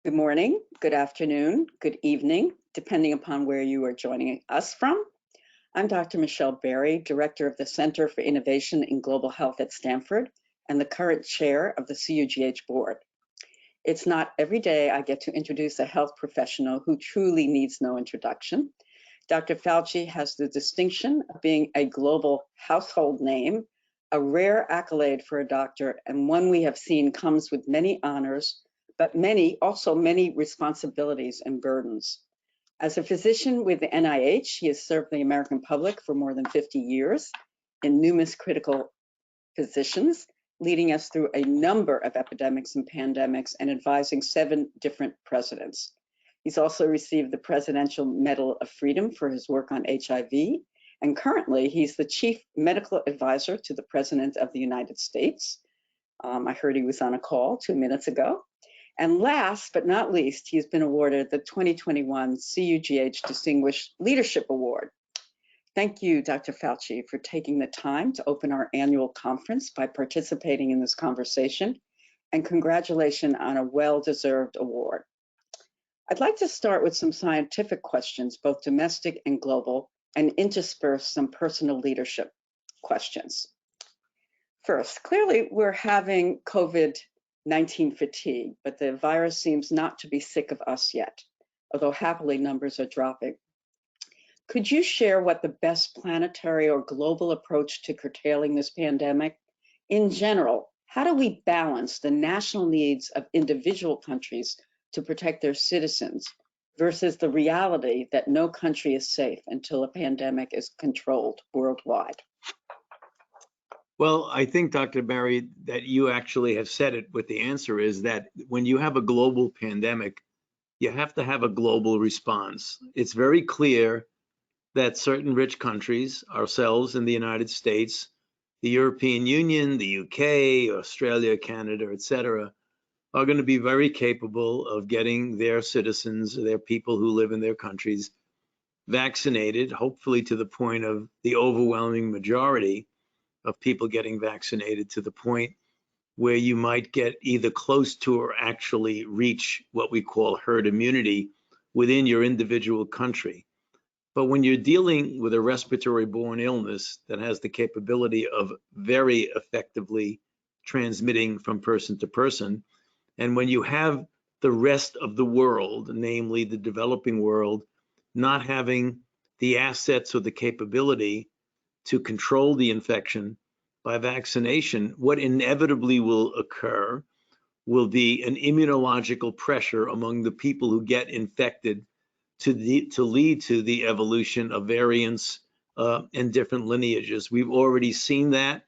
Good morning, good afternoon, good evening, depending upon where you are joining us from. I'm Dr. Michele Barry, Director of the Center for Innovation in Global Health at Stanford and the current chair of the CUGH Board. It's not every day I get to introduce a health professional who truly needs no introduction. Dr. Fauci has the distinction of being a global household name, a rare accolade for a doctor, and one we have seen comes with many honors, but also many responsibilities and burdens. As a physician with the NIH, he has served the American public for more than 50 years in numerous critical positions, leading us through a number of epidemics and pandemics and advising 7 different presidents. He's also received the Presidential Medal of Freedom for his work on HIV, and currently he's the Chief Medical Advisor to the President of the United States. I heard he was on a call 2 minutes ago. And last but not least, he's been awarded the 2021 CUGH Distinguished Leadership Award. Thank you, Dr. Fauci, for taking the time to open our annual conference by participating in this conversation, and congratulations on a well-deserved award. I'd like to start with some scientific questions, both domestic and global, and intersperse some personal leadership questions. First, clearly we're having COVID-19 fatigue, but the virus seems not to be sick of us yet, although happily numbers are dropping. Could you share what the best planetary or global approach to curtailing this pandemic? In general, how do we balance the national needs of individual countries to protect their citizens versus the reality that no country is safe until a pandemic is controlled worldwide? Well, I think, Dr. Barry, that you actually have said it, but the answer is that when you have a global pandemic, you have to have a global response. It's very clear that certain rich countries, ourselves in the United States, the European Union, the UK, Australia, Canada, etc., are going to be very capable of getting their citizens, their people who live in their countries, vaccinated, hopefully to the point of the overwhelming majority of people getting vaccinated, to the point where you might get either close to or actually reach what we call herd immunity within your individual country. But when you're dealing with a respiratory-borne illness that has the capability of very effectively transmitting from person to person, and when you have the rest of the world, namely the developing world, not having the assets or the capability to control the infection by vaccination, what inevitably will occur will be an immunological pressure among the people who get infected to lead to the evolution of variants and different lineages. We've already seen that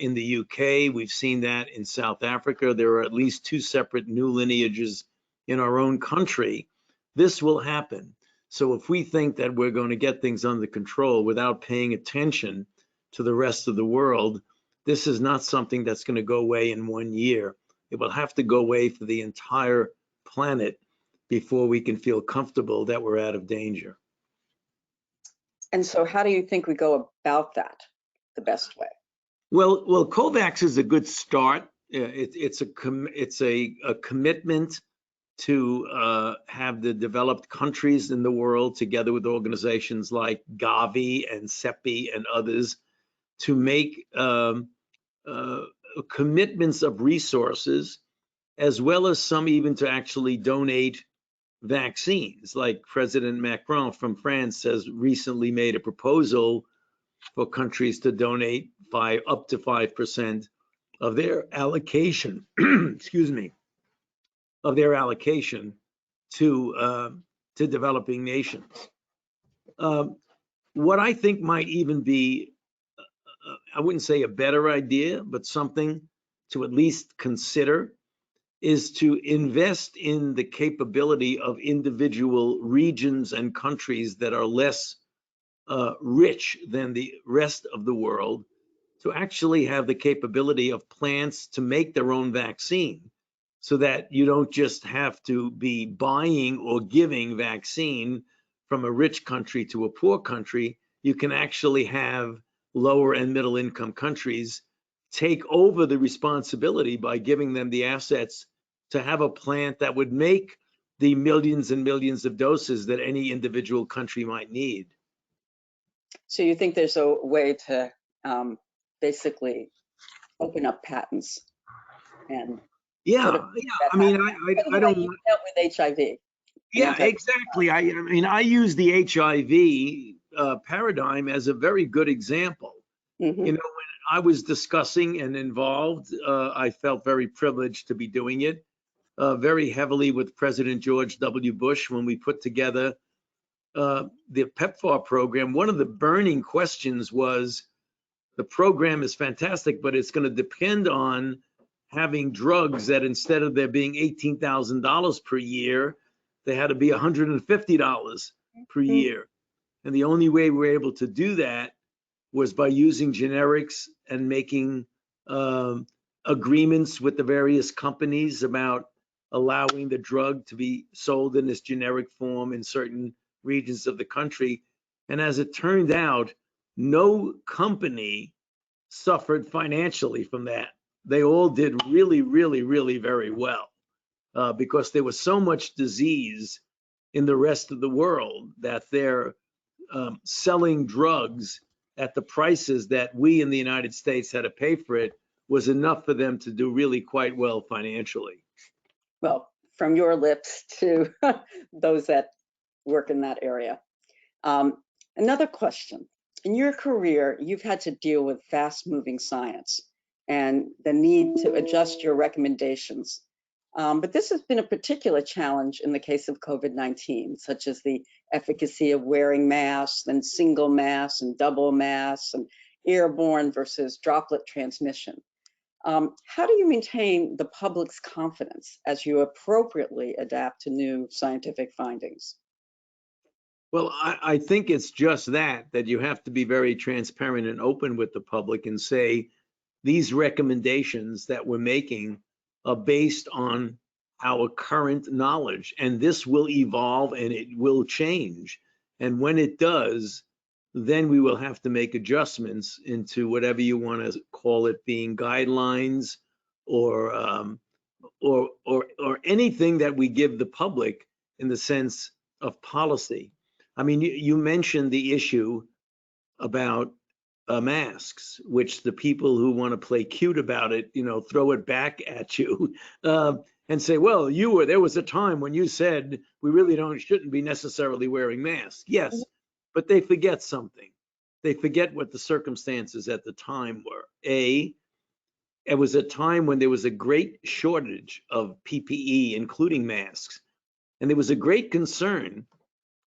in the UK. We've seen that in South Africa. There are at least 2 separate new lineages in our own country. This will happen. So if we think that we're going to get things under control without paying attention to the rest of the world, this is not something that's going to go away in 1 year. It will have to go away for the entire planet before we can feel comfortable that we're out of danger. And so how do you think we go about that the best way? Well, COVAX is a good start. It's a commitment to have the developed countries in the world, together with organizations like Gavi and CEPI and others, to make commitments of resources, as well as some even to actually donate vaccines. Like President Macron from France has recently made a proposal for countries to donate up to 5% of their allocation, excuse me, of their allocation to developing nations. What I think might even be, I wouldn't say a better idea, but something to at least consider, is to invest in the capability of individual regions and countries that are less rich than the rest of the world, to actually have the capability of plants to make their own vaccine, so that you don't just have to be buying or giving vaccine from a rich country to a poor country. You can actually have lower and middle income countries take over the responsibility by giving them the assets to have a plant that would make the millions and millions of doses that any individual country might need. So you think there's a way to basically open up patents and Yeah, I mean, I don't. You dealt with HIV. Yeah, exactly. I mean, I use the HIV paradigm as a very good example. Mm-hmm. You know, when I was discussing and involved, I felt very privileged to be doing it very heavily with President George W. Bush when we put together the PEPFAR program. One of the burning questions was, the program is fantastic, but it's going to depend on having drugs that instead of there being $18,000 per year, they had to be $150 per year. And the only way we were able to do that was by using generics and making agreements with the various companies about allowing the drug to be sold in this generic form in certain regions of the country. And as it turned out, no company suffered financially from that. They all did really, really, really very well because there was so much disease in the rest of the world that they're selling drugs at the prices that we in the United States had to pay for it was enough for them to do really quite well financially. Well, from your lips to those that work in that area. Another question. In your career, you've had to deal with fast-moving science and the need to adjust your recommendations. But this has been a particular challenge in the case of COVID-19, such as the efficacy of wearing masks and single masks and double masks and airborne versus droplet transmission. How do you maintain the public's confidence as you appropriately adapt to new scientific findings? Well, I think it's just that you have to be very transparent and open with the public and say, these recommendations that we're making are based on our current knowledge, and this will evolve and it will change. And when it does, then we will have to make adjustments into whatever you want to call it, being guidelines or anything that we give the public in the sense of policy. I mean, you mentioned the issue about masks, which the people who want to play cute about it, you know, throw it back at you and say, well, there was a time when you said we really shouldn't be necessarily wearing masks. Yes, but they forget something. They forget what the circumstances at the time were. It was a time when there was a great shortage of PPE, including masks. And there was a great concern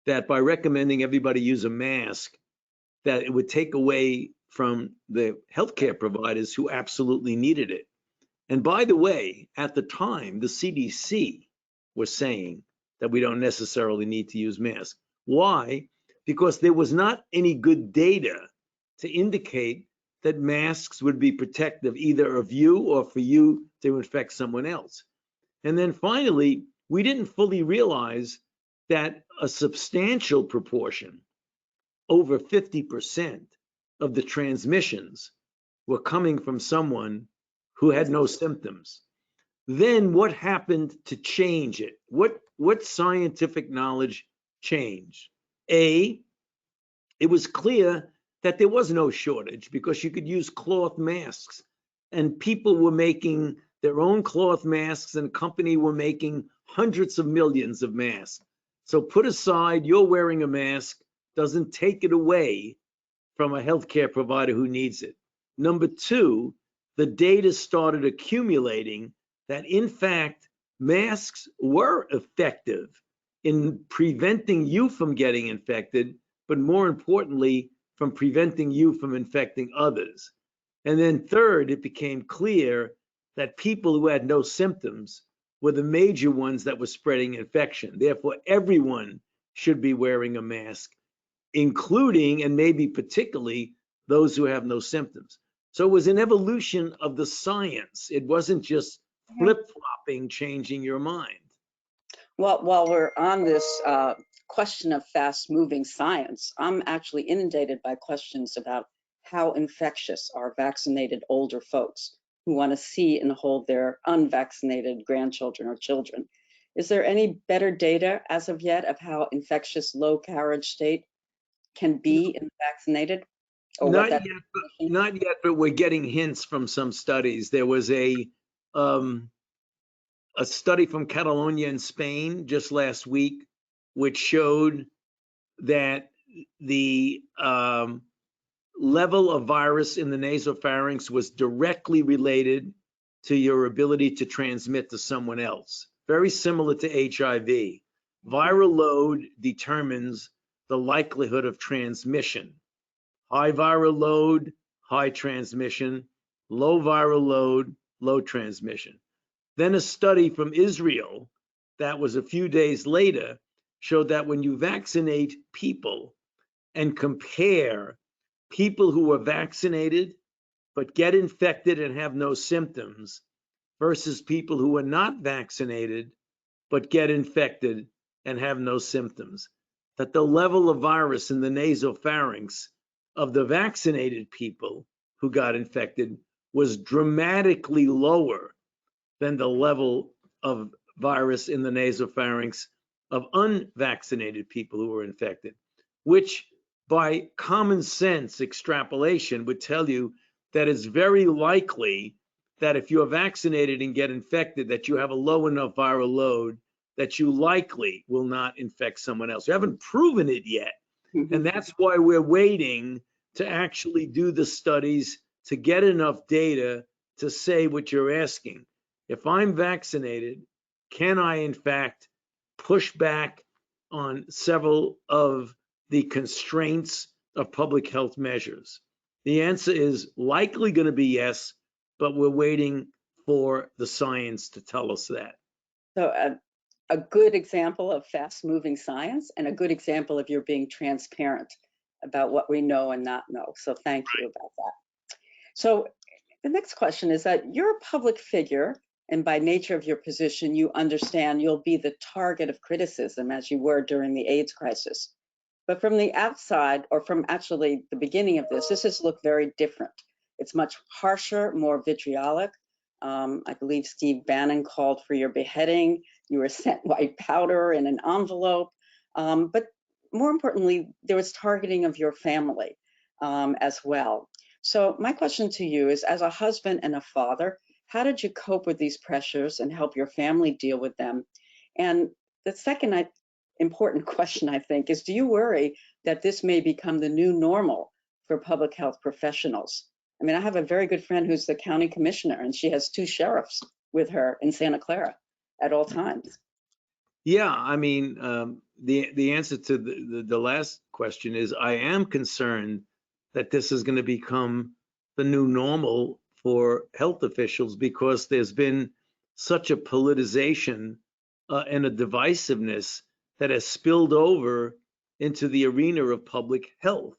that by recommending everybody use a mask, that it would take away from the healthcare providers who absolutely needed it. And by the way, at the time, the CDC was saying that we don't necessarily need to use masks. Why? Because there was not any good data to indicate that masks would be protective either of you or for you to infect someone else. And then finally, we didn't fully realize that a substantial proportion, over 50% of the transmissions were coming from someone who had no symptoms. Then what happened to change it? What scientific knowledge changed? It was clear that there was no shortage because you could use cloth masks, and people were making their own cloth masks, and company were making hundreds of millions of masks. So put aside, you're wearing a mask doesn't take it away from a healthcare provider who needs it. Number two, the data started accumulating that in fact, masks were effective in preventing you from getting infected, but more importantly, from preventing you from infecting others. And then third, it became clear that people who had no symptoms were the major ones that were spreading infection. Therefore, everyone should be wearing a mask, including and maybe particularly those who have no symptoms. So it was an evolution of the science. It wasn't just flip-flopping, changing your mind. Well, while we're on this question of fast-moving science, I'm actually inundated by questions about how infectious are vaccinated older folks. who want to see and hold their unvaccinated grandchildren or children. Is there any better data as of yet of how infectious low carriage state can be in vaccinated, or what Not that yet, not yet, but we're getting hints from some studies. There was a study from Catalonia in Spain just last week, which showed that the level of virus in the nasopharynx was directly related to your ability to transmit to someone else. Very similar to HIV. Viral load determines the likelihood of transmission. High viral load, high transmission. Low viral load, low transmission. Then a study from Israel that was a few days later showed that when you vaccinate people and compare people who are vaccinated but get infected and have no symptoms versus people who are not vaccinated but get infected and have no symptoms, that the level of virus in the nasopharynx of the vaccinated people who got infected was dramatically lower than the level of virus in the nasopharynx of unvaccinated people who were infected, which by common sense extrapolation would tell you that it's very likely that if you're vaccinated and get infected, that you have a low enough viral load that you likely will not infect someone else. You haven't proven it yet. And that's why we're waiting to actually do the studies to get enough data to say what you're asking. If I'm vaccinated, can I in fact push back on several of the constraints of public health measures? The answer is likely going to be yes, but we're waiting for the science to tell us that. So a good example of fast-moving science and a good example of your being transparent about what we know and not know. So thank you about that. So the next question is that you're a public figure, and by nature of your position, you understand you'll be the target of criticism as you were during the AIDS crisis. But from the outside, or from actually the beginning of this has looked very different. It's much harsher, more vitriolic. I believe Steve Bannon called for your beheading. You were sent white powder in an envelope. But more importantly, there was targeting of your family as well. So my question to you is, as a husband and a father, how did you cope with these pressures and help your family deal with them? And the second important question, I think, is, do you worry that this may become the new normal for public health professionals? I mean, I have a very good friend who's the county commissioner, and she has 2 sheriffs with her in Santa Clara at all times. Yeah, I mean, the answer to the last question is I am concerned that this is going to become the new normal for health officials because there's been such a politicization and a divisiveness that has spilled over into the arena of public health.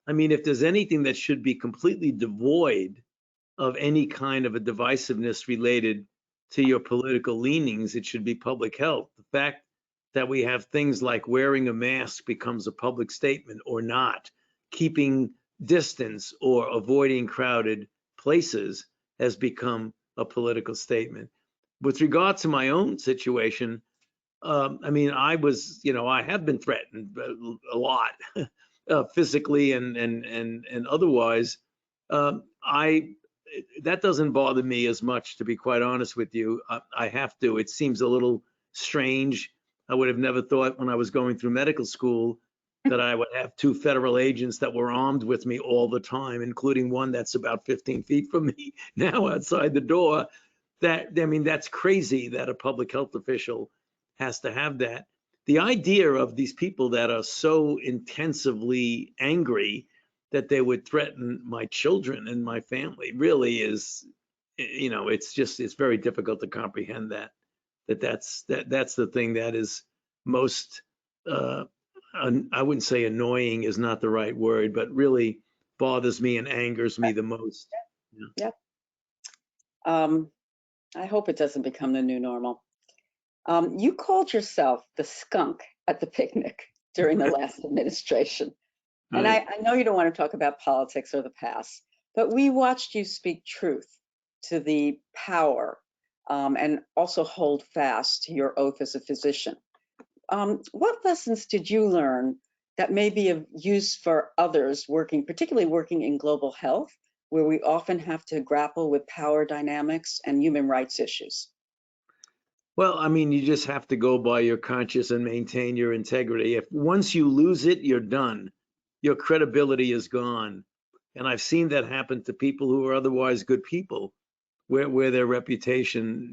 I mean, if there's anything that should be completely devoid of any kind of a divisiveness related to your political leanings, it should be public health. The fact that we have things like wearing a mask becomes a public statement or not, keeping distance or avoiding crowded places has become a political statement. With regard to my own situation, I mean, I have been threatened a lot, physically and otherwise. That doesn't bother me as much, to be quite honest with you. I have to. It seems a little strange. I would have never thought when I was going through medical school that I would have 2 federal agents that were armed with me all the time, including one that's about 15 feet from me now outside the door. That's crazy that a public health official has to have that. The idea of these people that are so intensively angry that they would threaten my children and my family really is, it's very difficult to comprehend that's the thing that is most, I wouldn't say annoying is not the right word, but really bothers me and angers me the most. Yeah. I hope it doesn't become the new normal. You called yourself the skunk at the picnic during the last administration. And I know you don't want to talk about politics or the past, but we watched you speak truth to the power and also hold fast to your oath as a physician. What lessons did you learn that may be of use for others particularly working in global health, where we often have to grapple with power dynamics and human rights issues? Well, I mean, you just have to go by your conscience and maintain your integrity. If once you lose it, you're done. Your credibility is gone. And I've seen that happen to people who are otherwise good people, where their reputation,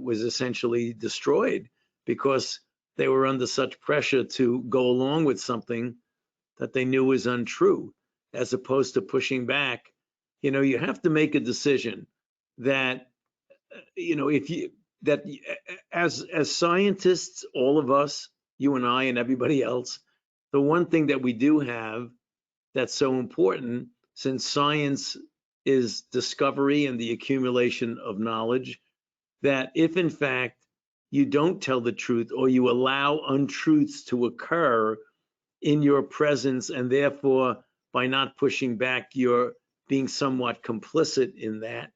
was essentially destroyed because they were under such pressure to go along with something that they knew was untrue, as opposed to pushing back. You have to make a decision that, if you that as scientists, all of us, you and I and everybody else, the one thing that we do have that's so important, since science is discovery and the accumulation of knowledge, that if in fact you don't tell the truth or you allow untruths to occur in your presence, and therefore by not pushing back, you're being somewhat complicit in that,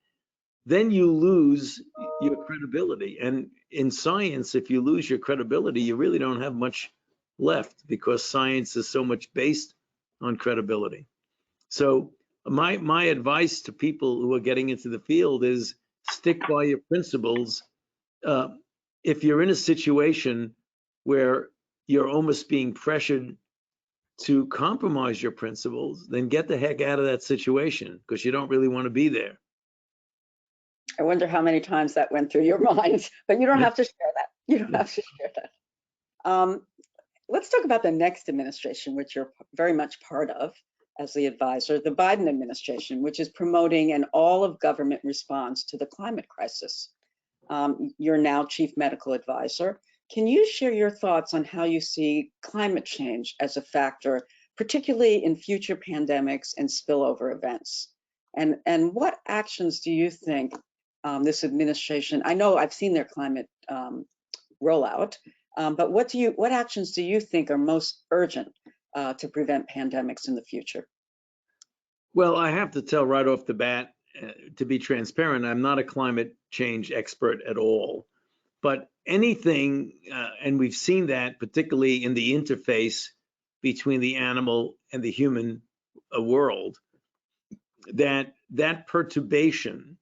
then you lose your credibility. And in science, if you lose your credibility, you really don't have much left, because science is so much based on credibility. So my advice to people who are getting into the field is stick by your principles. If you're in a situation where you're almost being pressured to compromise your principles, then get the heck out of that situation, because you don't really want to be there. I wonder how many times that went through your minds, but you don't have to share that. You don't have to share that. Let's talk about the next administration, which you're very much part of as the advisor, the Biden administration, which is promoting an all-of-government response to the climate crisis. You're now chief medical advisor. Can you share your thoughts on how you see climate change as a factor, particularly in future pandemics and spillover events? And what actions do you think this administration, I know I've seen their climate rollout, but what actions do you think are most urgent to prevent pandemics in the future? Well, I have to tell right off the bat, to be transparent, I'm not a climate change expert at all. But anything, and we've seen that particularly in the interface between the animal and the human world, that perturbation,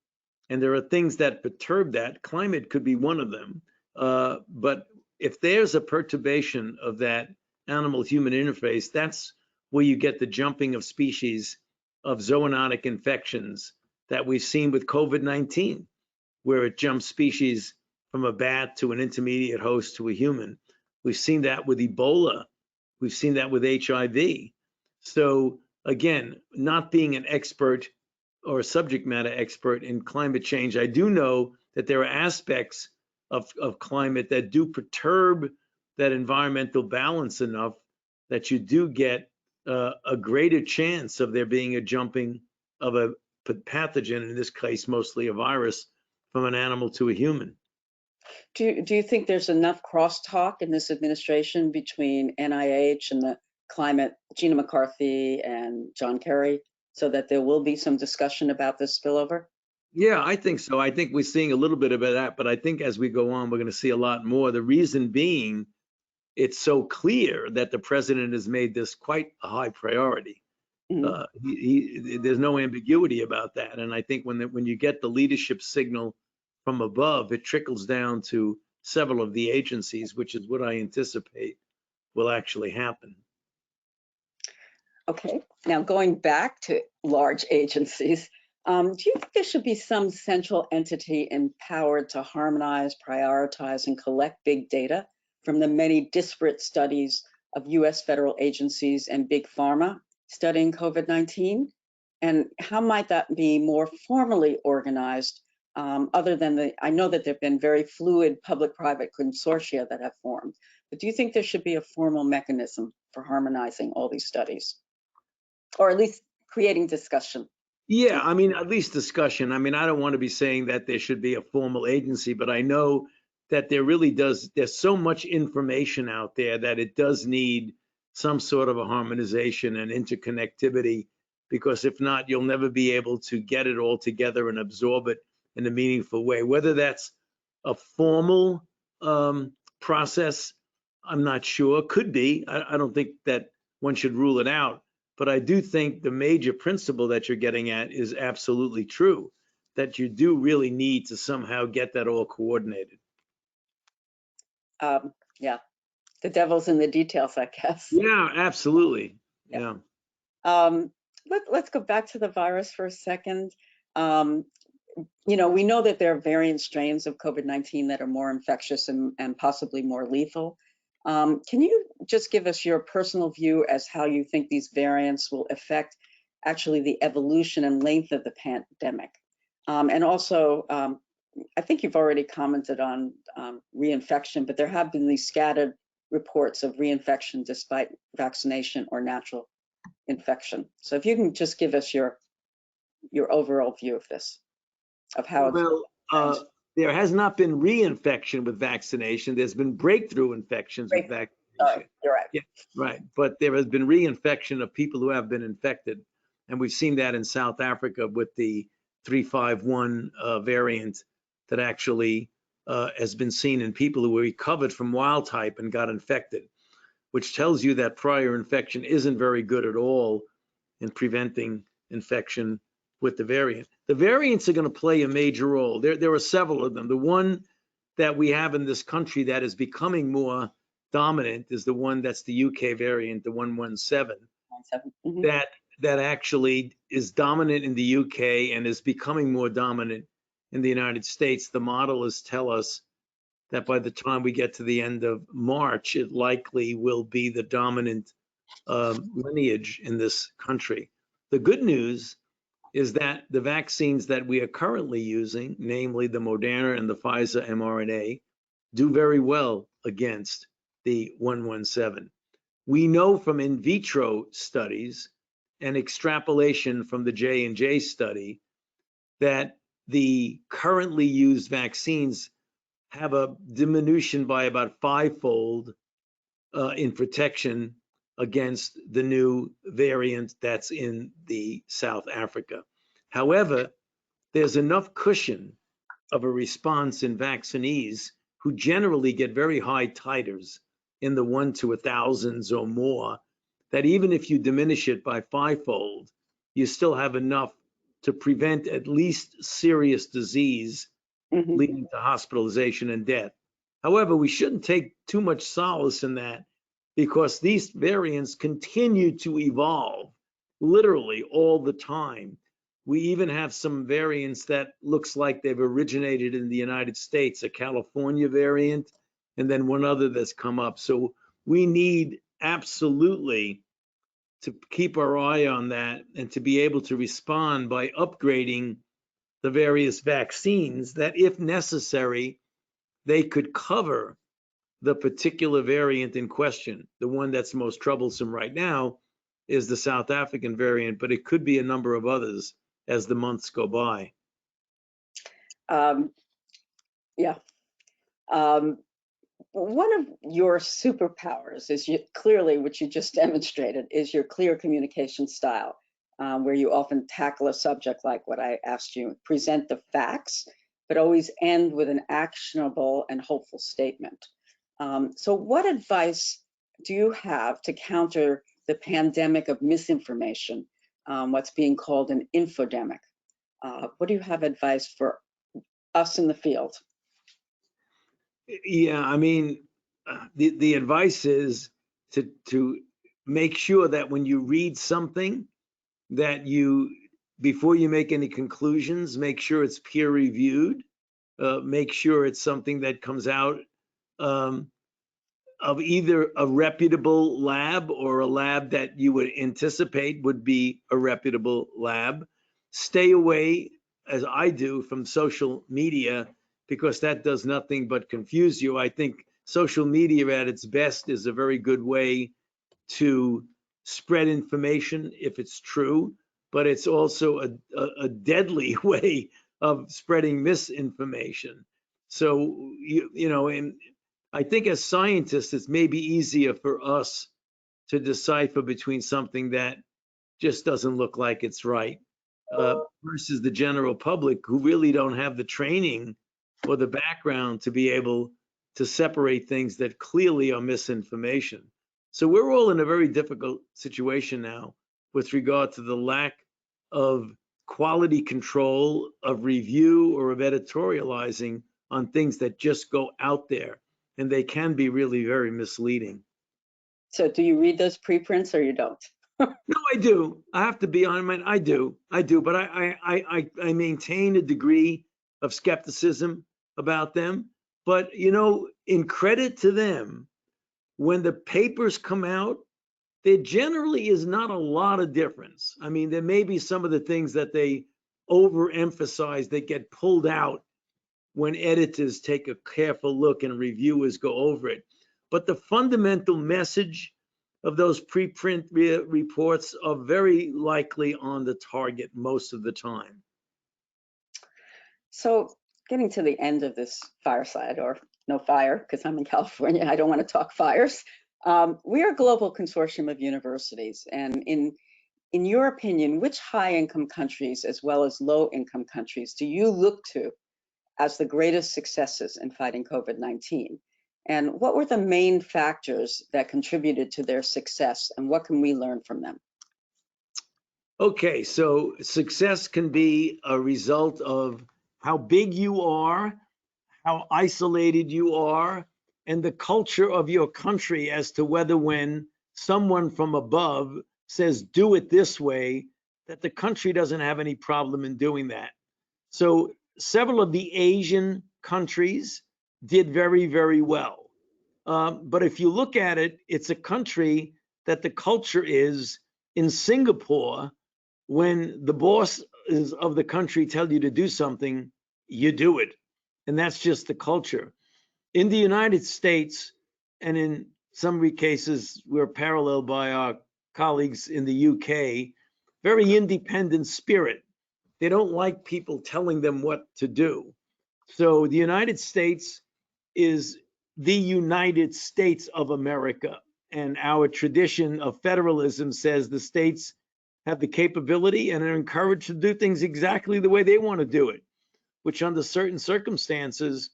and there are things that perturb that, climate could be one of them. But if there's a perturbation of that animal-human interface, that's where you get the jumping of species of zoonotic infections that we've seen with COVID-19, where it jumps species from a bat to an intermediate host to a human. We've seen that with Ebola. We've seen that with HIV. So again, not being an expert or a subject matter expert in climate change, I do know that there are aspects of climate that do perturb that environmental balance enough that you do get a greater chance of there being a jumping of a pathogen, in this case mostly a virus, from an animal to a human. Do you think there's enough crosstalk in this administration between NIH and the climate, Gina McCarthy and John Kerry, so that there will be some discussion about this spillover? Yeah, I think so. I think we're seeing a little bit of that, but I think as we go on, we're going to see a lot more. The reason being, it's so clear that the president has made this quite a high priority. Mm-hmm. There's no ambiguity about that. And I think when you get the leadership signal from above, it trickles down to several of the agencies, which is what I anticipate will actually happen. Okay, now going back to large agencies, do you think there should be some central entity empowered to harmonize, prioritize, and collect big data from the many disparate studies of US federal agencies and big pharma studying COVID-19? And how might that be more formally organized, other than I know that there have been very fluid public-private consortia that have formed, but do you think there should be a formal mechanism for harmonizing all these studies? Or at least creating discussion? Yeah, I mean, at least discussion. I mean, I don't want to be saying that there should be a formal agency, but I know that there's so much information out there that it does need some sort of a harmonization and interconnectivity, because if not, you'll never be able to get it all together and absorb it in a meaningful way. Whether that's a formal process, I'm not sure. Could be. I don't think that one should rule it out. But I do think the major principle that you're getting at is absolutely true, that you do really need to somehow get that all coordinated. Yeah, the devil's in the details, I guess. Yeah, absolutely. Yeah. Let's go back to the virus for a second. You know, we know that there are variant strains of COVID-19 that are more infectious and possibly more lethal. Can you just give us your personal view as how you think these variants will affect actually the evolution and length of the pandemic? And also, I think you've already commented on reinfection, but there have been these scattered reports of reinfection despite vaccination or natural infection. So if you can just give us your overall view of this, of how it's. Well, there has not been reinfection with vaccination. There's been breakthrough infections with vaccination. Sorry, you're right. Yeah, right. But there has been reinfection of people who have been infected. And we've seen that in South Africa with the 351 variant that actually has been seen in people who were recovered from wild type and got infected, which tells you that prior infection isn't very good at all in preventing infection with the variant. The variants are going to play a major role. There are several of them. The one that we have in this country that is becoming more dominant is the one that's the UK variant, the 117, that actually is dominant in the UK and is becoming more dominant in the United States. The models tell us that by the time we get to the end of March, it likely will be the dominant lineage in this country. The good news is that the vaccines that we are currently using, namely the Moderna and the Pfizer mRNA, do very well against the 117. We know from in vitro studies and extrapolation from the J&J study that the currently used vaccines have a diminution by about 5-fold in protection against the new variant that's in the South Africa. However, there's enough cushion of a response in vaccinees who generally get very high titers in the 1 to 1,000s or more, that even if you diminish it by 5-fold, you still have enough to prevent at least serious disease leading to hospitalization and death. However, we shouldn't take too much solace in that, because these variants continue to evolve literally all the time. We even have some variants that looks like they've originated in the United States, a California variant, and then one other that's come up. So we need absolutely to keep our eye on that and to be able to respond by upgrading the various vaccines that, if necessary, they could cover the particular variant in question. The one that's most troublesome right now is the South African variant, but it could be a number of others as the months go by. Yeah. One of your superpowers is clearly, which you just demonstrated, is your clear communication style, where you often tackle a subject like what I asked you, present the facts, but always end with an actionable and hopeful statement. So what advice do you have to counter the pandemic of misinformation, what's being called an infodemic? What do you have advice for us in the field? Yeah, I mean, the advice is to make sure that when you read something, that you, before you make any conclusions, make sure it's peer reviewed, make sure it's something that comes out of either a reputable lab or a lab that you would anticipate would be a reputable lab. Stay away, as I do, from social media, because that does nothing but confuse you. I think social media at its best is a very good way to spread information if it's true, but it's also a deadly way of spreading misinformation. So, you know, and I think as scientists, it's maybe easier for us to decipher between something that just doesn't look like it's right. versus the general public who really don't have the training or the background to be able to separate things that clearly are misinformation. So we're all in a very difficult situation now with regard to the lack of quality control, of review, or of editorializing on things that just go out there, and they can be really very misleading. So do you read those preprints or you don't? No, I do. I have to be honest. I do, but I maintain a degree of skepticism about them. But you know, in credit to them, when the papers come out, there generally is not a lot of difference. I mean, there may be some of the things that they overemphasize that get pulled out when editors take a careful look and reviewers go over it. But the fundamental message of those preprint reports are very likely on the target most of the time. So getting to the end of this fireside, or no fire, because I'm in California, I don't want to talk fires. We are a global consortium of universities, and in your opinion, which high-income countries as well as low-income countries do you look to as the greatest successes in fighting COVID-19? And what were the main factors that contributed to their success, and what can we learn from them? Okay, so success can be a result of how big you are, how isolated you are, and the culture of your country as to whether when someone from above says, do it this way, that the country doesn't have any problem in doing that. So several of the Asian countries did very, very well. But if you look at it, it's a country that the culture is in Singapore, when the bosses of the country tell you to do something, you do it. And that's just the culture. In the United States, and in some cases, we're paralleled by our colleagues in the UK, very independent spirit. They don't like people telling them what to do. So the United States is the United States of America. And our tradition of federalism says the states have the capability and are encouraged to do things exactly the way they want to do it, which under certain circumstances,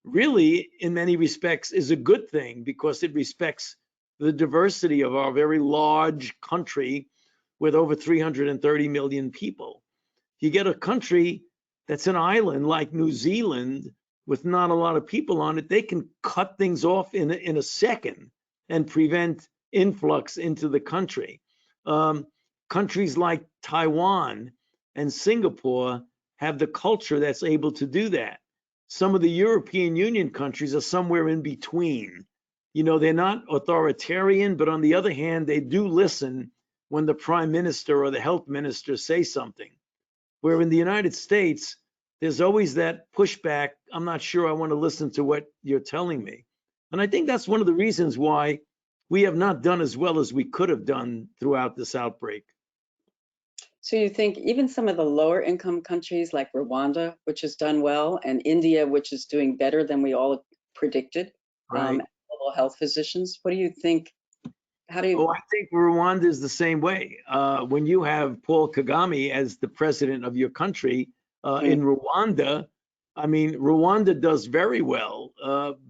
really, in many respects, is a good thing because it respects the diversity of our very large country with over 330 million people. You get a country that's an island like New Zealand with not a lot of people on it, they can cut things off in a second and prevent influx into the country. Countries like Taiwan and Singapore have the culture that's able to do that. Some of the European Union countries are somewhere in between. You know, they're not authoritarian, but on the other hand, they do listen when the prime minister or the health minister say something. Where in the United States, there's always that pushback. I'm not sure I want to listen to what you're telling me. And I think that's one of the reasons why we have not done as well as we could have done throughout this outbreak. So you think even some of the lower income countries like Rwanda, which has done well, and India, which is doing better than we all predicted, Right. global health physicians, what do you think? How do you? Oh, I think Rwanda is the same way. When you have Paul Kagame as the president of your country in Rwanda, I mean, Rwanda does very well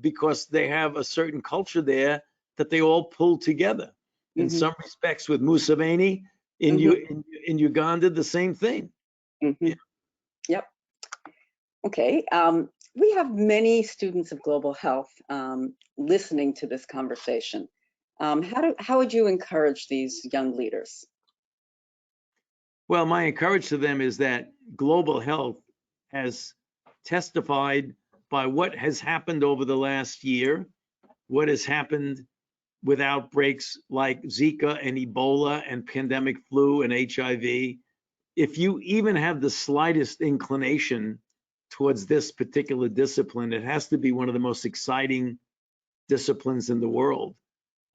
because they have a certain culture there that they all pull together. In some respects, with Museveni in Uganda, the same thing. Yeah. Yep. Okay. We have many students of global health listening to this conversation. How would you encourage these young leaders? Well, my encouragement to them is that global health has testified by what has happened over the last year, what has happened with outbreaks like Zika and Ebola and pandemic flu and HIV. If you even have the slightest inclination towards this particular discipline, it has to be one of the most exciting disciplines in the world.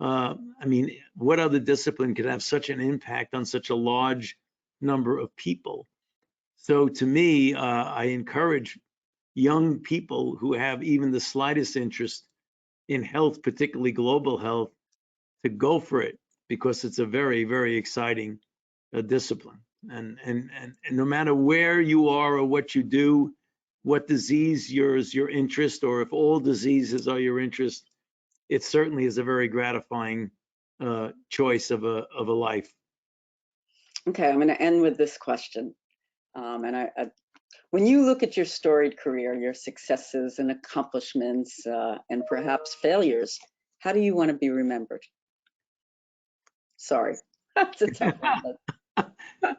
I mean, what other discipline could have such an impact on such a large number of people? So to me, I encourage young people who have even the slightest interest in health, particularly global health, to go for it because it's a very, very exciting discipline. And no matter where you are or what you do, what disease is your interest, or if all diseases are your interest, it certainly is a very gratifying choice of a life. Okay, I'm going to end with this question. When you look at your storied career, your successes and accomplishments, and perhaps failures, how do you want to be remembered? Sorry, that's a tough one. But...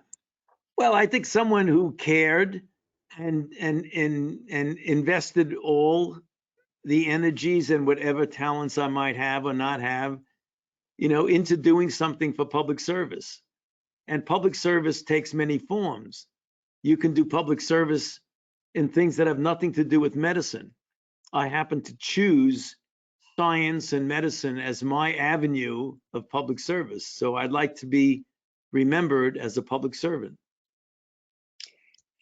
Well, I think someone who cared and invested all the energies and whatever talents I might have or not have, into doing something for public service. And public service takes many forms. You can do public service in things that have nothing to do with medicine. I happen to choose science and medicine as my avenue of public service. So I'd like to be remembered as a public servant.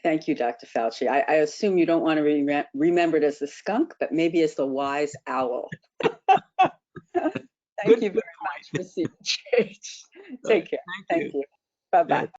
Thank you, Dr. Fauci. I assume you don't want to be remembered as the skunk, but maybe as the wise owl. Thank you very much, Mr. Church. Take care. Thank you. Bye-bye.